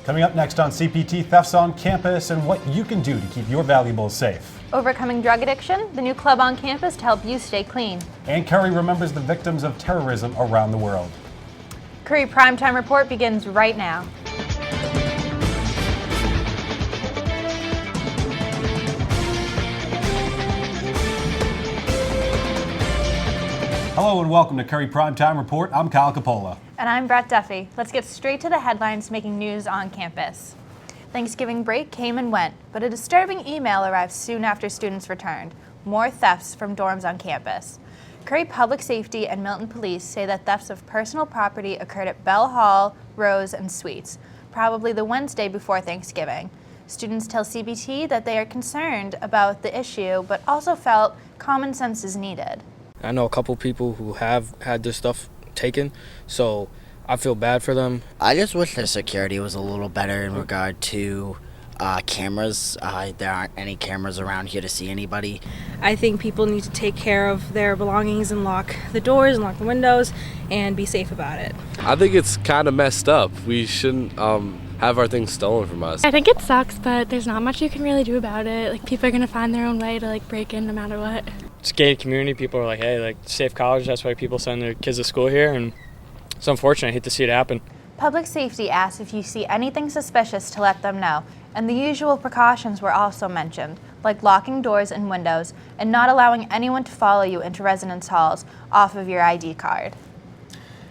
Coming up next on CPT, thefts on campus and what you can do to keep your valuables safe. Overcoming drug addiction, the new club on campus to help you stay clean. And Curry remembers the victims of terrorism around the world. Curry Primetime Report begins right now. Hello and welcome to Curry Primetime Report. I'm Kyle Coppola. And I'm Brett Duffy. Let's get straight to the headlines making news on campus. Thanksgiving break came and went, but a disturbing email arrived soon after students returned. More thefts from dorms on campus. Curry Public Safety and Milton Police say that thefts of personal property occurred at Bell Hall, Rose, and Suites, probably the Wednesday before Thanksgiving. Students tell CBT that they are concerned about the issue, but also felt common sense is needed. I know a couple people who have had their stuff taken, so I feel bad for them. I just wish the security was a little better in regard to cameras. There aren't any cameras around here to see anybody. I think people need to take care of their belongings and lock the doors and lock the windows and be safe about it. I think it's kind of messed up. We shouldn't have our things stolen from us. I think it sucks, but there's not much you can really do about it. Like, people are going to find their own way to break in no matter what. It's a gated community. People are like, hey, safe college. That's why people send their kids to school here, and it's unfortunate. I hate to see it happen. Public Safety asks if you see anything suspicious to let them know, and the usual precautions were also mentioned, like locking doors and windows and not allowing anyone to follow you into residence halls off of your ID card.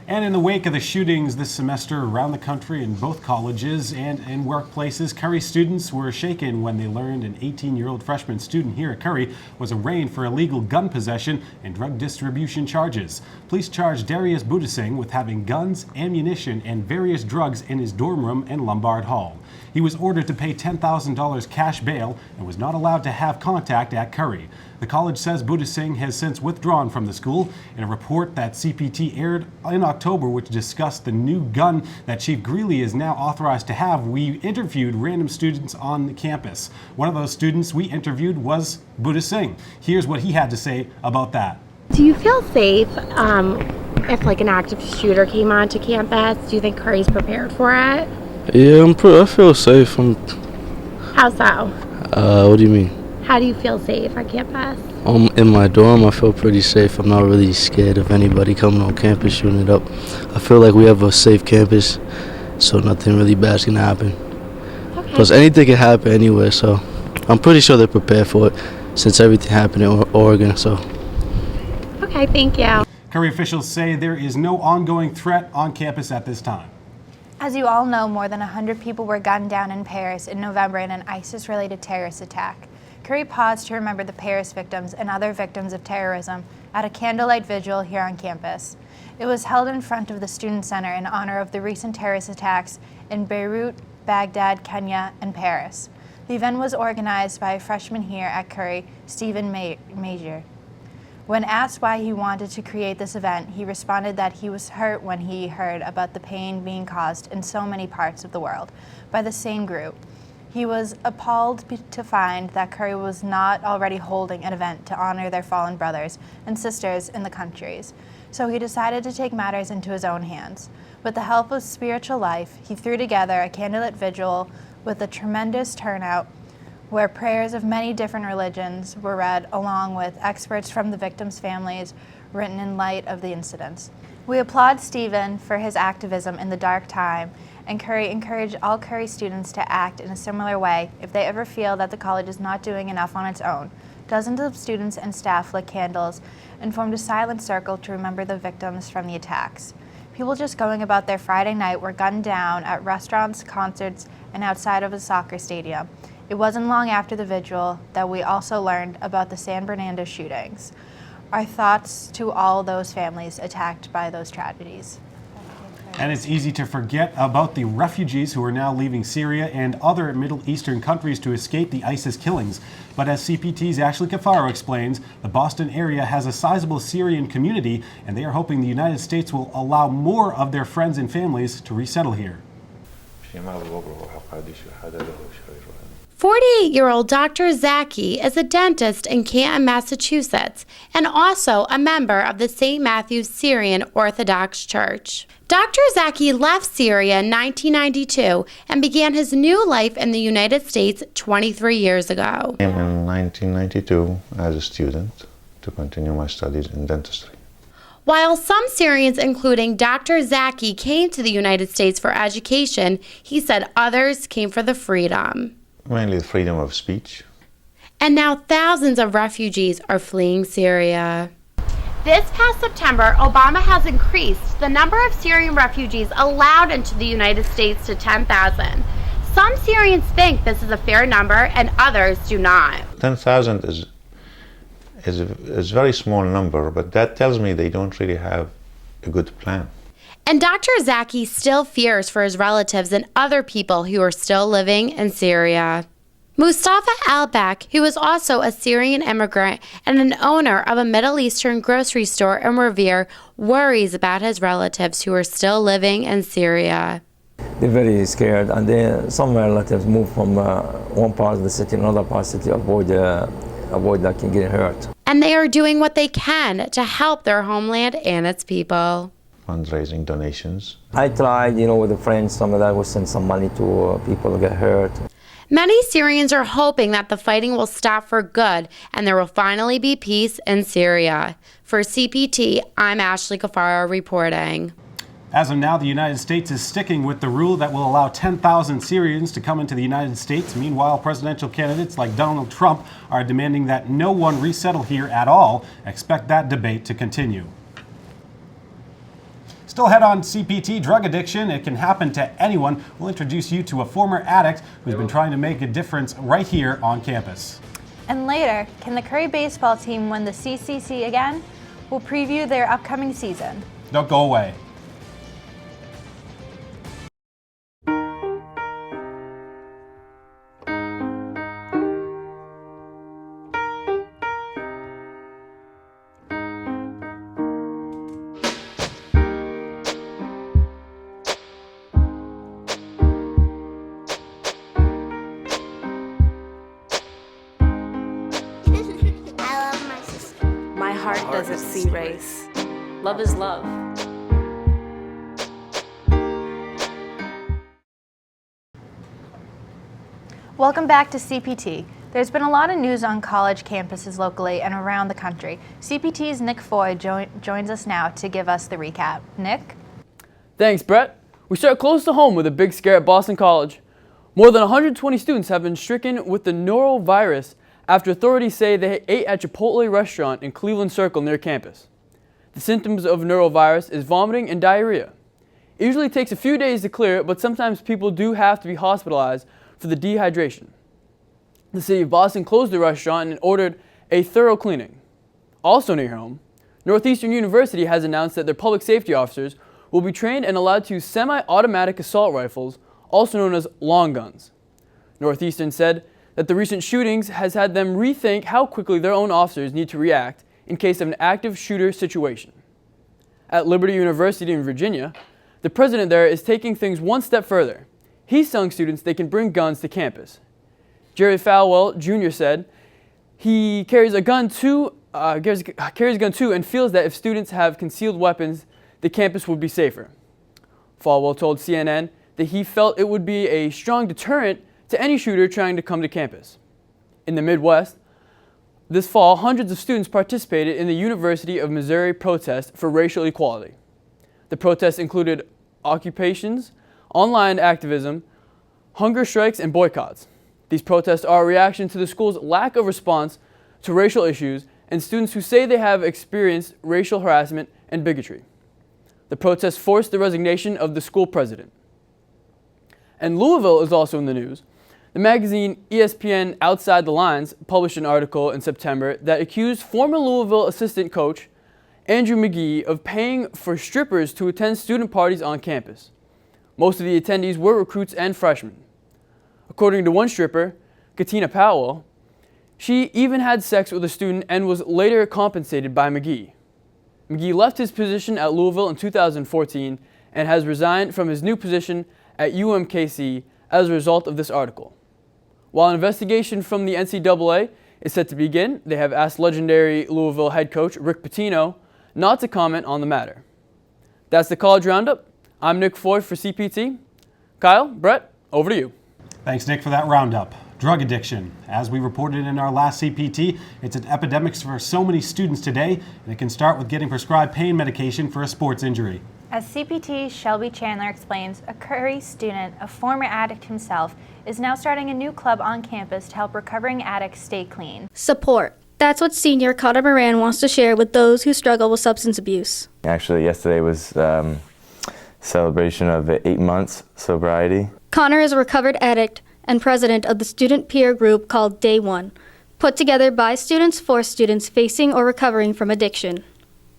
And in the wake of the shootings this semester around the country in both colleges and in workplaces, Curry students were shaken when they learned an 18-year-old freshman student here at Curry was arraigned for illegal gun possession and drug distribution charges. Police charged Darius Budasing with having guns, ammunition, and various drugs in his dorm room in Lombard Hall. He was ordered to pay $10,000 cash bail and was not allowed to have contact at Curry. The college says Budasing has since withdrawn from the school. In a report that CPT aired in October, which discussed the new gun that Chief Greeley is now authorized to have, we interviewed random students on the campus. One of those students we interviewed was Budasing. Here's what he had to say about that. Do you feel safe if an active shooter came onto campus? Do you think Curry's prepared for it? Yeah, I feel safe. How so? What do you mean? How do you feel safe on campus? In my dorm, I feel pretty safe. I'm not really scared of anybody coming on campus shooting it up. I feel like we have a safe campus, so nothing really bad's gonna happen. Okay. Plus, anything can happen anywhere, so I'm pretty sure they're prepared for it since everything happened in Oregon. So. Okay, thank you. Curry officials say there is no ongoing threat on campus at this time. As you all know, more than 100 people were gunned down in Paris in November in an ISIS-related terrorist attack. Curry paused to remember the Paris victims and other victims of terrorism at a candlelight vigil here on campus. It was held in front of the Student Center in honor of the recent terrorist attacks in Beirut, Baghdad, Kenya, and Paris. The event was organized by a freshman here at Curry, Stephen Major. When asked why he wanted to create this event, he responded that he was hurt when he heard about the pain being caused in so many parts of the world by the same group. He was appalled to find that Curry was not already holding an event to honor their fallen brothers and sisters in the countries. So he decided to take matters into his own hands. With the help of Spiritual Life, he threw together a candlelit vigil with a tremendous turnout where prayers of many different religions were read along with experts from the victims' families written in light of the incidents. We applaud Stephen for his activism in the dark time, and Curry encouraged all Curry students to act in a similar way if they ever feel that the college is not doing enough on its own. Dozens of students and staff lit candles and formed a silent circle to remember the victims from the attacks. People just going about their Friday night were gunned down at restaurants, concerts, and outside of a soccer stadium. It wasn't long after the vigil that we also learned about the San Bernardino shootings. Our thoughts to all those families attacked by those tragedies. And it's easy to forget about the refugees who are now leaving Syria and other Middle Eastern countries to escape the ISIS killings. But as CPT's Ashley Cafaro explains, the Boston area has a sizable Syrian community, and they are hoping the United States will allow more of their friends and families to resettle here. 48-year-old Dr. Zaki is a dentist in Canton, Massachusetts, and also a member of the St. Matthew's Syrian Orthodox Church. Dr. Zaki left Syria in 1992 and began his new life in the United States 23 years ago. I came in 1992 as a student to continue my studies in dentistry. While some Syrians, including Dr. Zaki, came to the United States for education, he said others came for the freedom. Mainly the freedom of speech. And now thousands of refugees are fleeing Syria. This past September, Obama has increased the number of Syrian refugees allowed into the United States to 10,000. Some Syrians think this is a fair number and others do not. 10,000 is a very small number, but that tells me they don't really have a good plan. And Dr. Zaki still fears for his relatives and other people who are still living in Syria. Mustafa Albak, who is also a Syrian immigrant and an owner of a Middle Eastern grocery store in Revere, worries about his relatives who are still living in Syria. They're very scared, and then some relatives move from one part of the city to another part of the city to avoid like getting hurt. And they are doing what they can to help their homeland and its people. Fundraising, donations. I tried, with a friend, some of that would send some money to people who get hurt. Many Syrians are hoping that the fighting will stop for good and there will finally be peace in Syria. For CPT, I'm Ashley Kafara reporting. As of now, the United States is sticking with the rule that will allow 10,000 Syrians to come into the United States. Meanwhile, presidential candidates like Donald Trump are demanding that no one resettle here at all. Expect that debate to continue. Still head on CPT, drug addiction. It can happen to anyone. We'll introduce you to a former addict who's been trying to make a difference right here on campus. And later, can the Curry baseball team win the CCC again? We'll preview their upcoming season. Don't go away. Doesn't see race. Love is love. Welcome back to CPT. There's been a lot of news on college campuses locally and around the country. CPT's Nick Foy joins us now to give us the recap. Nick? Thanks, Brett. We start close to home with a big scare at Boston College. More than 120 students have been stricken with the norovirus after authorities say they ate at a Chipotle restaurant in Cleveland Circle near campus. The symptoms of norovirus is vomiting and diarrhea. It usually takes a few days to clear, but sometimes people do have to be hospitalized for the dehydration. The city of Boston closed the restaurant and ordered a thorough cleaning. Also near home, Northeastern University has announced that their public safety officers will be trained and allowed to use semi-automatic assault rifles, also known as long guns. Northeastern said that the recent shootings has had them rethink how quickly their own officers need to react in case of an active shooter situation. At Liberty University in Virginia, the president there is taking things one step further. He's telling students they can bring guns to campus. Jerry Falwell Jr. said he carries a gun too and feels that if students have concealed weapons, the campus would be safer. Falwell told CNN that he felt it would be a strong deterrent to any shooter trying to come to campus. In the Midwest, this fall, hundreds of students participated in the University of Missouri protest for racial equality. The protests included occupations, online activism, hunger strikes, and boycotts. These protests are a reaction to the school's lack of response to racial issues and students who say they have experienced racial harassment and bigotry. The protests forced the resignation of the school president. And Louisville is also in the news. The magazine ESPN Outside the Lines published an article in September that accused former Louisville assistant coach Andrew McGee of paying for strippers to attend student parties on campus. Most of the attendees were recruits and freshmen. According to one stripper, Katina Powell, she even had sex with a student and was later compensated by McGee. McGee left his position at Louisville in 2014 and has resigned from his new position at UMKC as a result of this article. While an investigation from the NCAA is set to begin, they have asked legendary Louisville head coach Rick Pitino not to comment on the matter. That's the College Roundup. I'm Nick Floyd for CPT. Kyle, Brett, over to you. Thanks, Nick, for that roundup. Drug addiction. As we reported in our last CPT, it's an epidemic for so many students today, and it can start with getting prescribed pain medication for a sports injury. As CPT Shelby Chandler explains, a Curry student, a former addict himself, is now starting a new club on campus to help recovering addicts stay clean. Support. That's what senior Carter Moran wants to share with those who struggle with substance abuse. Actually, yesterday was celebration of 8 months sobriety. Connor is a recovered addict and president of the student peer group called Day One, put together by students for students facing or recovering from addiction.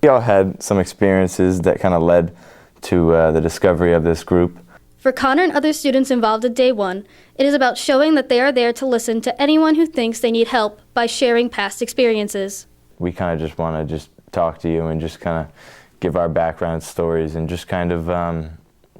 We all had some experiences that kind of led to the discovery of this group. For Connor and other students involved at Day One, it is about showing that they are there to listen to anyone who thinks they need help by sharing past experiences. We kind of just want to just talk to you and just kind of give our background stories and just kind of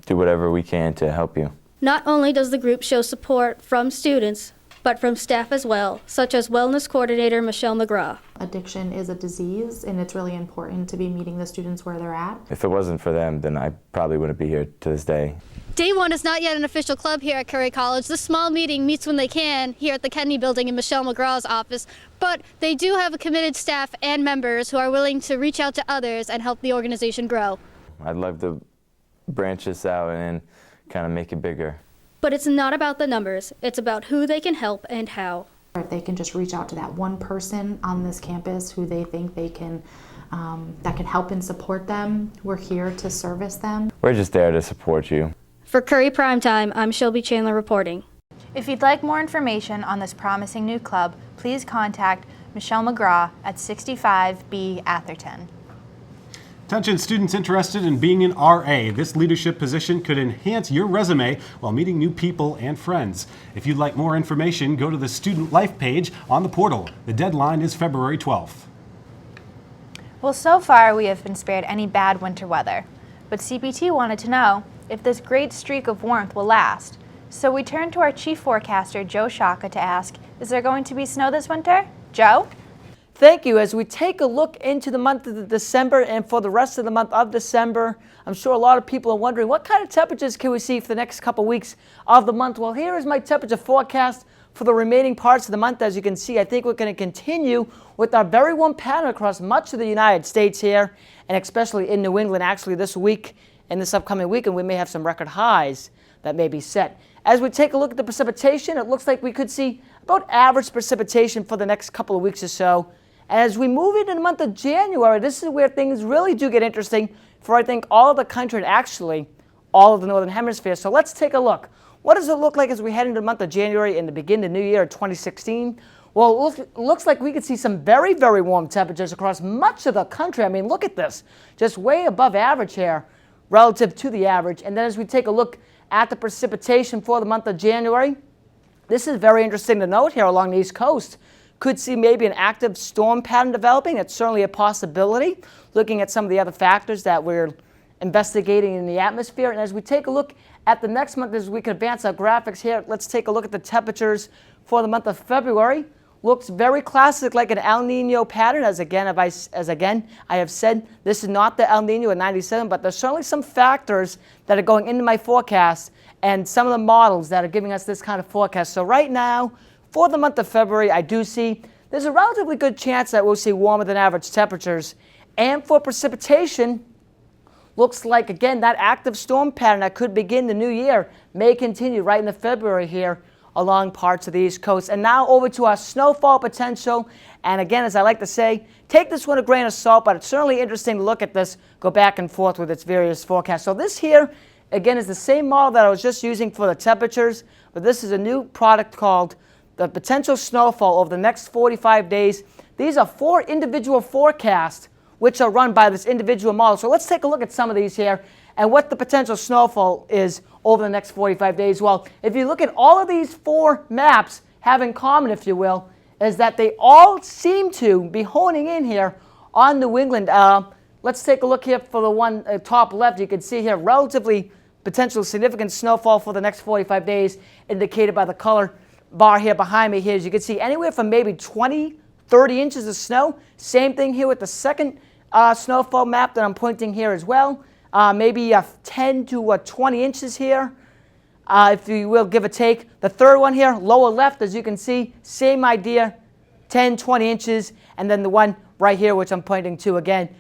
do whatever we can to help you. Not only does the group show support from students, but from staff as well, such as Wellness Coordinator Michelle McGraw. Addiction is a disease, and it's really important to be meeting the students where they're at. If it wasn't for them, then I probably wouldn't be here to this day. Day One is not yet an official club here at Curry College. This small meeting meets when they can here at the Kennedy Building in Michelle McGraw's office, but they do have a committed staff and members who are willing to reach out to others and help the organization grow. I'd love to branch this out and kind of make it bigger. But it's not about the numbers, it's about who they can help and how. If they can just reach out to that one person on this campus who they think they can, that can help and support them, we're here to service them. We're just there to support you. For Curry Primetime, I'm Shelby Chandler reporting. If you'd like more information on this promising new club, please contact Michelle McGraw at 65B Atherton. Attention students interested in being an RA. This leadership position could enhance your resume while meeting new people and friends. If you'd like more information, go to the Student Life page on the portal. The deadline is February 12th. Well, so far we have been spared any bad winter weather, but CPT wanted to know if this great streak of warmth will last. So we turned to our chief forecaster, Joe Shaka, to ask, is there going to be snow this winter? Joe? Thank you. As we take a look into the month of December and for the rest of the month of December, I'm sure a lot of people are wondering what kind of temperatures can we see for the next couple weeks of the month. Well, here is my temperature forecast for the remaining parts of the month. As you can see, I think we're going to continue with our very warm pattern across much of the United States here, and especially in New England. Actually, this week and this upcoming weekend, we may have some record highs that may be set. As we take a look at the precipitation, it looks like we could see about average precipitation for the next couple of weeks or so. As we move into the month of January, this is where things really do get interesting for, I think, all of the country and actually all of the Northern Hemisphere. So let's take a look. What does it look like as we head into the month of January and the begin the new year of 2016? Well, it looks like we could see some very, very warm temperatures across much of the country. I mean, look at this. Just way above average here relative to the average. And then as we take a look at the precipitation for the month of January, this is very interesting to note here along the East Coast. Could see maybe an active storm pattern developing. It's certainly a possibility, looking at some of the other factors that we're investigating in the atmosphere. And as we take a look at the next month, as we can advance our graphics here, let's take a look at the temperatures for the month of February. Looks very classic, like an El Nino pattern. As I have said, this is not the El Nino at 97, but there's certainly some factors that are going into my forecast and some of the models that are giving us this kind of forecast. So right now, for the month of February, I do see there's a relatively good chance that we'll see warmer than average temperatures. And for precipitation, looks like, again, that active storm pattern that could begin the new year may continue right into February here along parts of the East Coast. And now over to our snowfall potential. And again, as I like to say, take this with a grain of salt, but it's certainly interesting to look at this, go back and forth with its various forecasts. So this here, again, is the same model that I was just using for the temperatures, but this is a new product called the potential snowfall over the next 45 days. These are 4 individual forecasts which are run by this individual model. So let's take a look at some of these here and what the potential snowfall is over the next 45 days. Well, if you look at all of these 4 maps have in common, if you will, is that they all seem to be honing in here on New England. Let's take a look here for the one top left. You can see here relatively potential significant snowfall for the next 45 days, indicated by the color bar here behind me here. As you can see, anywhere from maybe 20, 30 inches of snow. Same thing here with the second snowfall map that I'm pointing here as well. Maybe 10 to 20 inches here, if you will, give or take. The third one here, lower left, as you can see, same idea, 10, 20 inches. And then the one right here, which I'm pointing to again,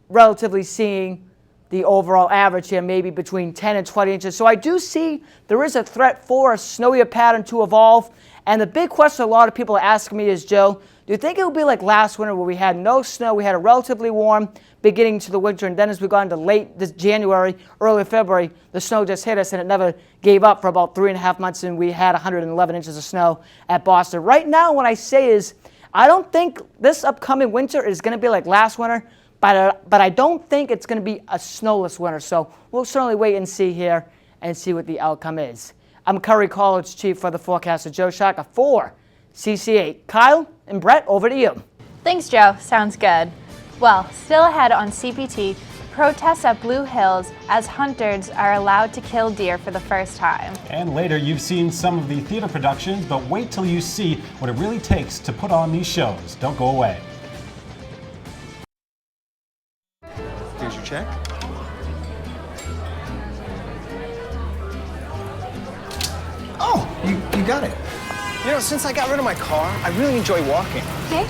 relatively seeing the overall average here, maybe between 10 and 20 inches. So I do see there is a threat for a snowier pattern to evolve. And the big question a lot of people are asking me is, Joe, do you think it will be like last winter where we had no snow, we had a relatively warm beginning to the winter, and then as we got into late this January, early February, the snow just hit us and it never gave up for about 3.5 months, and we had 111 inches of snow at Boston. Right now, what I say is, I don't think this upcoming winter is going to be like last winter, but I don't think it's going to be a snowless winter. So we'll certainly wait and see here and see what the outcome is. I'm Curry College Chief for the forecaster, Joe Shaka for CC8. Kyle and Brett, over to you. Thanks, Joe. Sounds good. Well, still ahead on CPT, protests at Blue Hills as hunters are allowed to kill deer for the first time. And later, you've seen some of the theater productions, but wait till you see what it really takes to put on these shows. Don't go away. Here's your check. Oh, you got it. You know, since I got rid of my car, I really enjoy walking. Okay.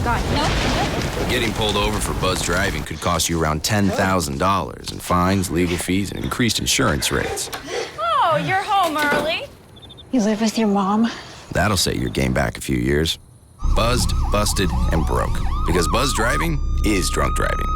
Gone. No. Getting pulled over for buzz driving could cost you around $10,000 in fines, legal fees, and increased insurance rates. Oh, you're home early. You live with your mom? That'll set your game back a few years. Buzzed, busted, and broke. Because buzz driving is drunk driving.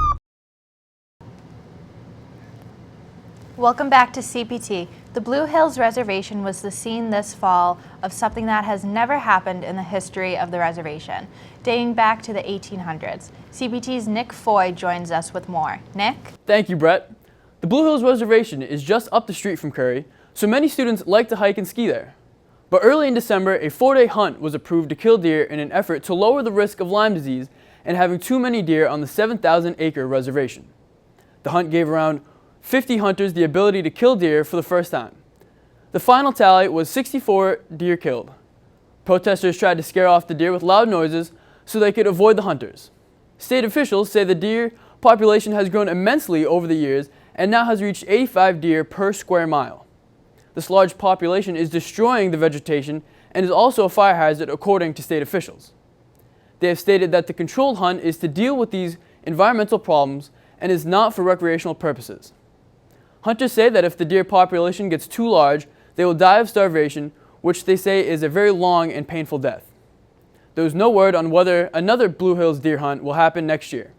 Welcome back to CPT. The Blue Hills Reservation was the scene this fall of something that has never happened in the history of the reservation, dating back to the 1800s. CPT's Nick Foy joins us with more. Nick? Thank you, Brett. The Blue Hills Reservation is just up the street from Curry, so many students like to hike and ski there. But early in December, a 4-day hunt was approved to kill deer in an effort to lower the risk of Lyme disease and having too many deer on the 7,000-acre reservation. The hunt gave around 50 hunters the ability to kill deer for the first time. The final tally was 64 deer killed. Protesters tried to scare off the deer with loud noises so they could avoid the hunters. State officials say the deer population has grown immensely over the years and now has reached 85 deer per square mile. This large population is destroying the vegetation and is also a fire hazard according to state officials. They have stated that the controlled hunt is to deal with these environmental problems and is not for recreational purposes. Hunters say that if the deer population gets too large, they will die of starvation, which they say is a very long and painful death. There is no word on whether another Blue Hills deer hunt will happen next year.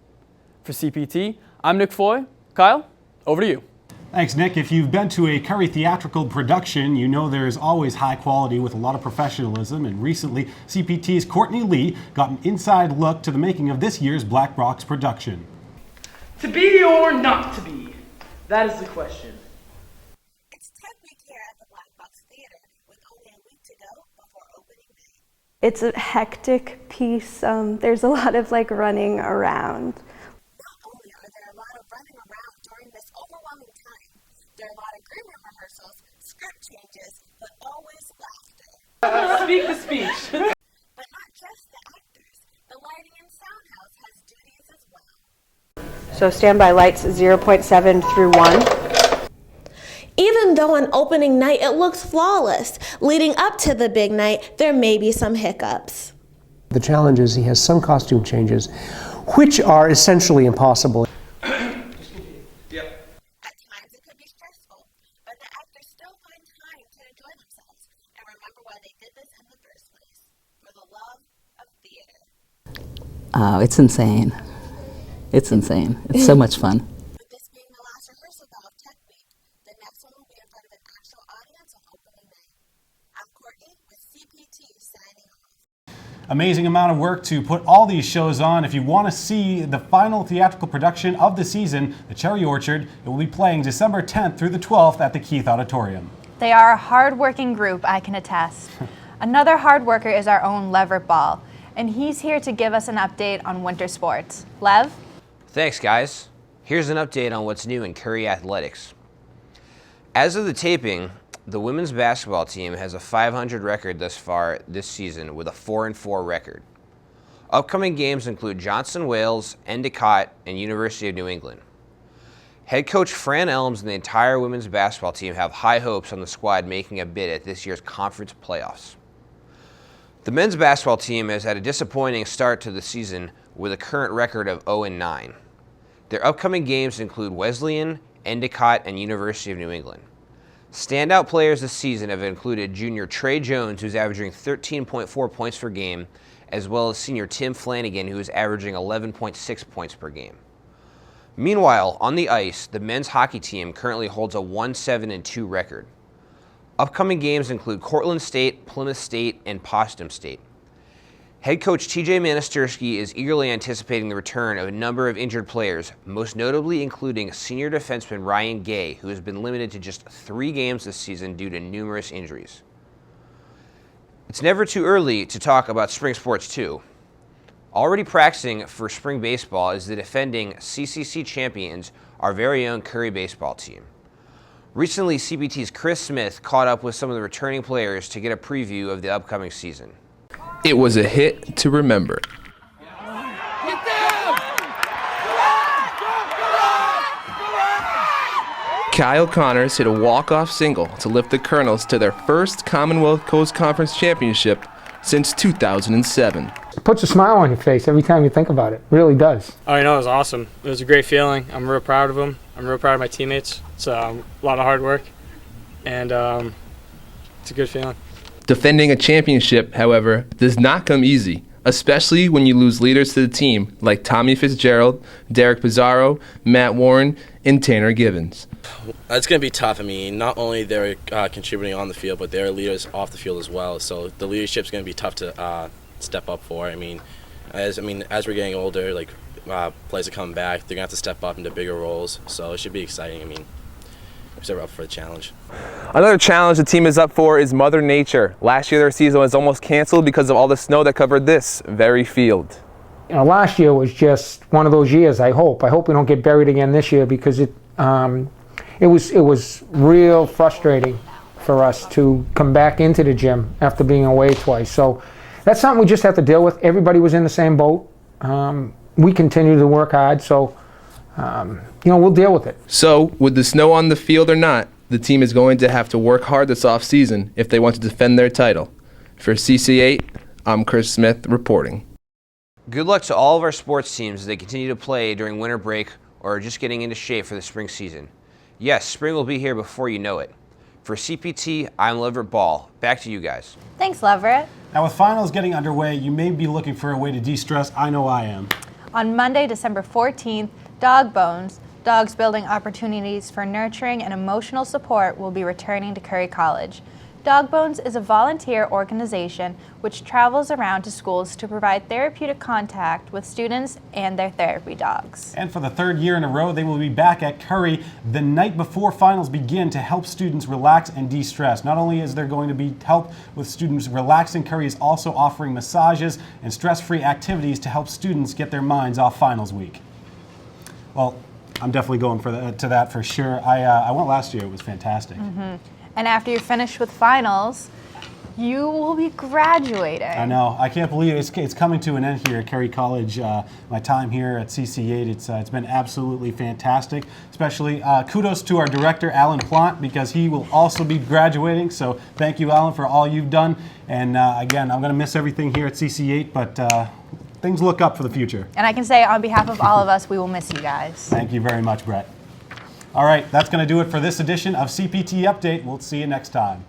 For CPT, I'm Nick Foy. Kyle, over to you. Thanks, Nick. If you've been to a Curry theatrical production, you know there's always high quality with a lot of professionalism, and recently, CPT's Courtney Lee got an inside look to the making of this year's Black Rocks production. To be or not to be? That is the question. It's 10 week here at the Black Box Theater with only a week to go before opening day. It's a hectic piece. There's a lot of running around. Not only are there a lot of running around during this overwhelming time, there are a lot of green room rehearsals, script changes, but always laughter. Speak the speech. But not just the actors. The lighting and sound house has duties as well. So standby lights 0.7 through 1. Even though on opening night it looks flawless, leading up to the big night, there may be some hiccups. The challenge is he has some costume changes, which are essentially impossible. At times it could be stressful, but the actors still find time to enjoy themselves and remember why they did this in the first place, for the love of theater. It's insane. It's insane. It's so much fun. With this being the last rehearsal of Tech Week, the next one will be in front of an actual audience on opening night. I'm Courtney with CPT signing off. Amazing amount of work to put all these shows on. If you want to see the final theatrical production of the season, The Cherry Orchard, it will be playing December 10th through the 12th at the Keith Auditorium. They are a hard-working group, I can attest. Another hard worker is our own Leverett Ball, and he's here to give us an update on winter sports. Lev? Thanks, guys. Here's an update on what's new in Curry athletics. As of the taping, the women's basketball team has a .500 record thus far this season with a 4-4 record. Upcoming games include Johnson Wales, Endicott, and University of New England. Head coach Fran Elms and the entire women's basketball team have high hopes on the squad making a bid at this year's conference playoffs. The men's basketball team has had a disappointing start to the season with a current record of 0-9. Their upcoming games include Wesleyan, Endicott, and University of New England. Standout players this season have included junior Trey Jones, who's averaging 13.4 points per game, as well as senior Tim Flanagan, who is averaging 11.6 points per game. Meanwhile, on the ice, the men's hockey team currently holds a 1-7-2 record. Upcoming games include Cortland State, Plymouth State, and Potsdam State. Head coach TJ Manisterski is eagerly anticipating the return of a number of injured players, most notably including senior defenseman Ryan Gay, who has been limited to just 3 games this season due to numerous injuries. It's never too early to talk about spring sports too. Already practicing for spring baseball is the defending CCC champions, our very own Curry baseball team. Recently, CBT's Chris Smith caught up with some of the returning players to get a preview of the upcoming season. It was a hit to remember. Kyle Connors hit a walk-off single to lift the Colonels to their first Commonwealth Coast Conference championship since 2007. It puts a smile on your face every time you think about it. It really does. Oh, you know, it was awesome. It was a great feeling. I'm real proud of them. I'm real proud of my teammates. It's a lot of hard work, and it's a good feeling. Defending a championship, however, does not come easy, especially when you lose leaders to the team like Tommy Fitzgerald, Derek Pizarro, Matt Warren, and Tanner Givens. It's going to be tough. I mean, not only they're contributing on the field, but they're leaders off the field as well. So the leadership's going to be tough to step up for. As we're getting older, like players are coming back, they're going to have to step up into bigger roles. So it should be exciting. We're up for the challenge. Another challenge the team is up for is Mother Nature. Last year their season was almost canceled because of all the snow that covered this very field. You know, last year was just one of those years. I hope we don't get buried again this year, because it was real frustrating for us to come back into the gym after being away twice. So that's something we just have to deal with. Everybody was in the same boat. We continue to work hard, so we'll deal with it. So, with the snow on the field or not, the team is going to have to work hard this offseason if they want to defend their title. For CC8, I'm Chris Smith reporting. Good luck to all of our sports teams as they continue to play during winter break or are just getting into shape for the spring season. Yes, spring will be here before you know it. For CPT, I'm Leverett Ball. Back to you guys. Thanks, Leverett. Now, with finals getting underway, you may be looking for a way to de-stress. I know I am. On Monday, December 14th, Dog Bones, Dogs Building Opportunities for Nurturing and Emotional Support, will be returning to Curry College. Dog Bones is a volunteer organization which travels around to schools to provide therapeutic contact with students and their therapy dogs. And for the 3rd year in a row, they will be back at Curry the night before finals begin to help students relax and de-stress. Not only is there going to be help with students relaxing, Curry is also offering massages and stress-free activities to help students get their minds off finals week. Well, I'm definitely going to that for sure. I went last year. It was fantastic. Mm-hmm. And after you're finished with finals, you will be graduating. I know. I can't believe it's coming to an end here at Curry College. My time here at CC8, it's been absolutely fantastic. Especially kudos to our director, Alan Plant, because he will also be graduating. So thank you, Alan, for all you've done. And again, I'm going to miss everything here at CC8, but things look up for the future. And I can say on behalf of all of us, we will miss you guys. Thank you very much, Brett. All right, that's going to do it for this edition of CPT Update. We'll see you next time.